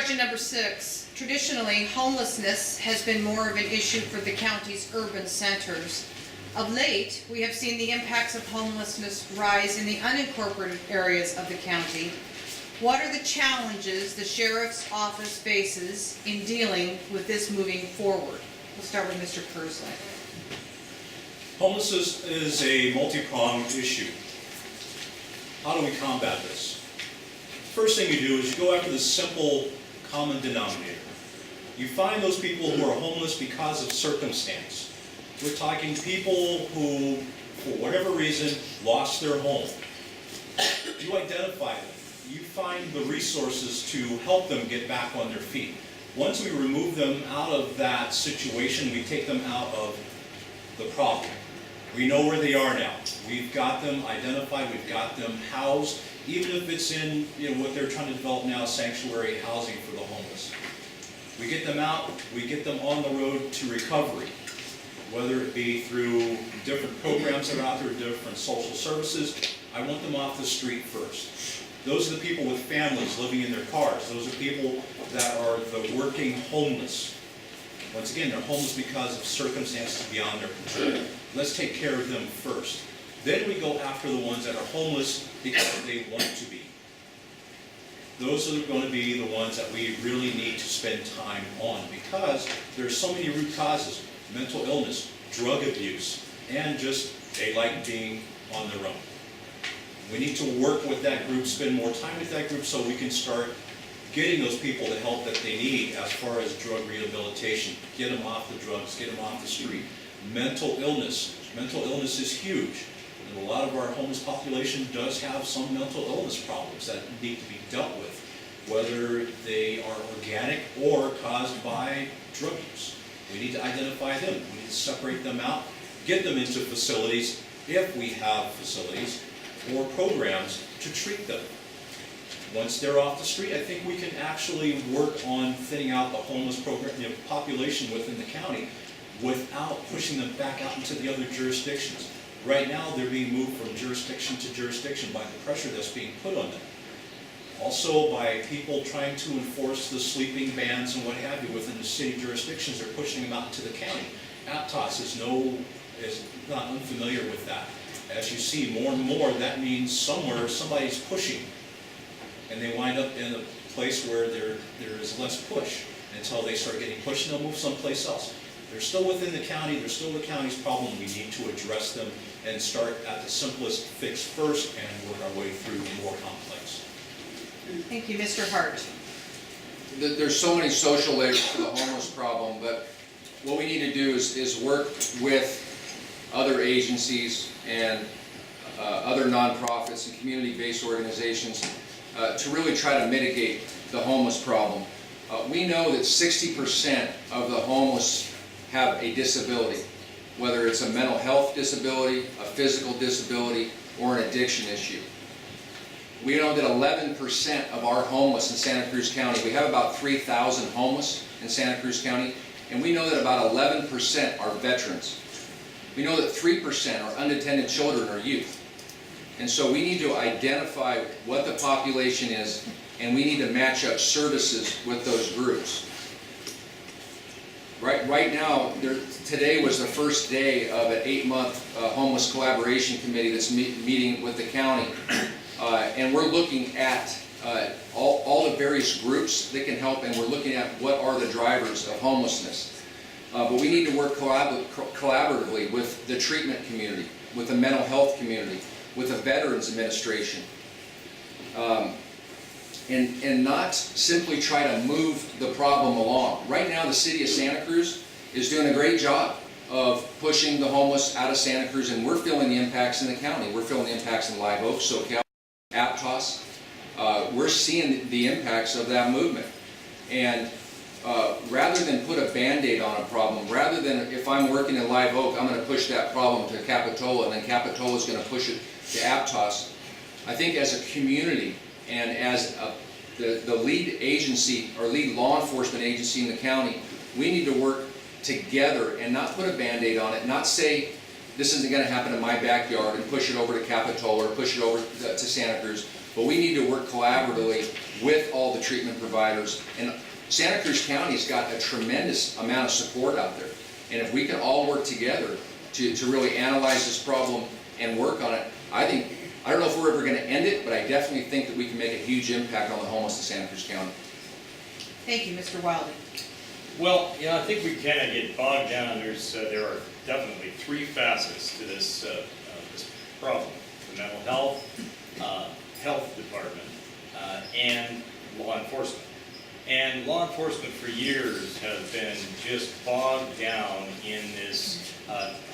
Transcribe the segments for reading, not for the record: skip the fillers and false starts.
Question number 6. Traditionally, homelessness has been more of an issue for the county's urban centers. Of late, we have seen the impacts of homelessness rise in the unincorporated areas of the county. What are the challenges the sheriff's office faces in dealing with this moving forward? We'll start with Mr. Kersley. Homelessness is a multi-pronged issue. How do we combat this? First thing you do is you go after the simple common denominator. You find those people who are homeless because of circumstance. We're talking people who, for whatever reason, lost their home. You identify them. You find the resources to help them get back on their feet. Once we remove them out of that situation, we take them out of the problem. We know where they are now. We've got them identified, we've got them housed, even if it's in what they're trying to develop now, sanctuary housing for the homeless. We get them out, we get them on the road to recovery, whether it be through different programs that are out there, different social services. I want them off the street first. Those are the people with families living in their cars. Those are people that are the working homeless. Once again, they're homeless because of circumstances beyond their control. Let's take care of them first. Then we go after the ones that are homeless because they want to be. Those are going to be the ones that we really need to spend time on because there's so many root causes: mental illness, drug abuse, and just they like being on their own. We need to work with that group, spend more time with that group so we can start getting those people the help that they need as far as drug rehabilitation. Get them off the drugs, get them off the street. Mental illness. Mental illness is huge. And a lot of our homeless population does have some mental illness problems that need to be dealt with, whether they are organic or caused by drug use. We need to identify them. We need to separate them out, get them into facilities, if we have facilities, or programs to treat them. Once they're off the street, I think we can actually work on thinning out the homeless program, population within the county without pushing them back out into the other jurisdictions. Right now, they're being moved from jurisdiction to jurisdiction by the pressure that's being put on them. Also, by people trying to enforce the sleeping bans and what have you within the city jurisdictions, they're pushing them out to the county. Aptos is not unfamiliar with that. As you see more and more, that means somewhere somebody's pushing, and they wind up in a place where there is less push until they start getting pushed and they'll move someplace else. They're still within the county, they're still the county's problem. We need to address them and start at the simplest fix first and work our way through the more complex. Thank you, Mr. Hart. There's so many social layers to the homeless problem, but what we need to do is work with other agencies and other nonprofits and community-based organizations to really try to mitigate the homeless problem. We know that 60% of the homeless have a disability, whether it's a mental health disability, a physical disability, or an addiction issue. We know that 11% of our homeless in Santa Cruz County, we have about 3,000 homeless in Santa Cruz County, and we know that about 11% are veterans. We know that 3% are unattended children or youth. And so we need to identify what the population is, and we need to match up services with those groups. Right now, today was the first day of an 8-month homeless collaboration committee that's meeting with the county. And we're looking at all the various groups that can help, and we're looking at what are the drivers of homelessness. But we need to work collaboratively with the treatment community, with the mental health community, with the Veterans Administration, and not simply try to move the problem along. Right now, the city of Santa Cruz is doing a great job of pushing the homeless out of Santa Cruz, and we're feeling the impacts in the county. We're feeling the impacts in Live Oak, SoCal, Aptos. We're seeing the impacts of that movement. And rather than put a Band-Aid on a problem, rather than if I'm working in Live Oak, I'm going to push that problem to Capitola, and then Capitola is going to push it to Aptos. I think as a community and as the lead agency or lead law enforcement agency in the county, we need to work together and not put a Band-Aid on it, not say this isn't going to happen in my backyard and push it over to Capitola or push it over to Santa Cruz. but we need to work collaboratively with all the treatment providers. And Santa Cruz County's got a tremendous amount of support out there. And if we can all work together to really analyze this problem and work on it, I don't know if we're ever going to end it, but I definitely think that we can make a huge impact on the homeless in Santa Cruz County. Thank you, Mr. Wiley. Well, I think we kind of get bogged down. There are definitely three facets to this problem: the mental health department, and law enforcement. And law enforcement for years have been just bogged down in this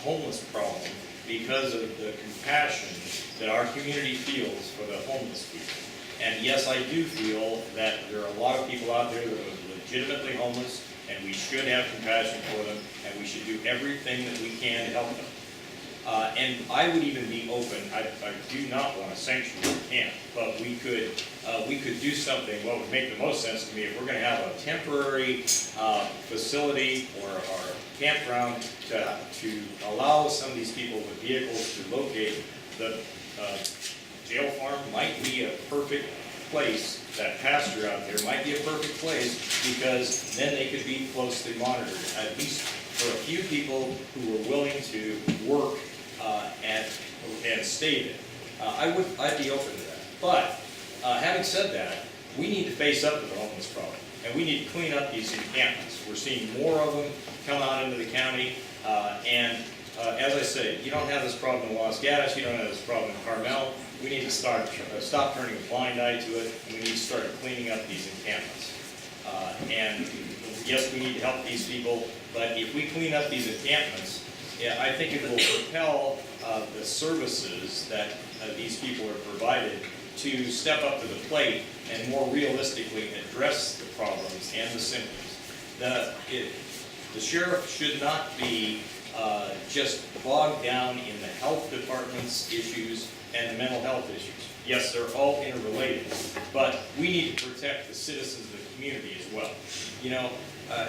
homeless problem because of the compassion that our community feels for the homeless people. And yes, I do feel that there are a lot of people out there that are legitimately homeless, and we should have compassion for them, and we should do everything that we can to help them. And I would even be open, I do not want to sanction the camp, but we could do something. What would make the most sense to me, if we're going to have a temporary facility or campground to allow some of these people with vehicles to locate, the jail farm might be a perfect place. That pasture out there might be a perfect place, because then they could be closely monitored, at least for a few people who are willing to work and stay there. I'd be open to that. But having said that, we need to face up to the homeless problem, and we need to clean up these encampments. We're seeing more of them come out into the county, and as I say, you don't have this problem in Los Gatos, you don't have this problem in Carmel. We need to stop turning a blind eye to it, and we need to start cleaning up these encampments. And yes, we need to help these people, but if we clean up these encampments, I think it will propel the services that these people are provided to step up to the plate and more realistically address the problems and the symptoms. The sheriff should not be just bogged down in the health department's issues and the mental health issues. Yes, they're all interrelated, but we need to protect the citizens of the community as well.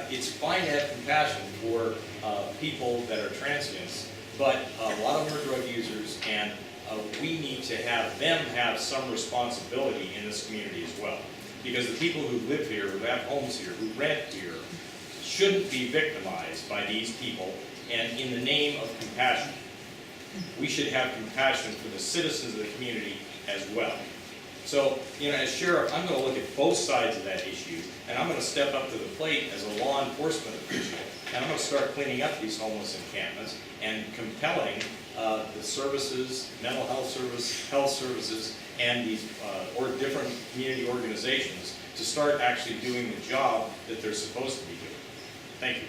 It's fine to have compassion for people that are transients, but a lot of them are drug users, and we need to have them have some responsibility in this community as well. Because the people who live here, who have homes here, who rent here, shouldn't be victimized by these people, and in the name of compassion. We should have compassion for the citizens of the community as well. So, as sheriff, I'm going to look at both sides of that issue, and I'm going to step up to the plate as a law enforcement official, and I'm going to start cleaning up these homeless encampments and compelling the services, mental health services, and these or different community organizations to start actually doing the job that they're supposed to be doing. Thank you.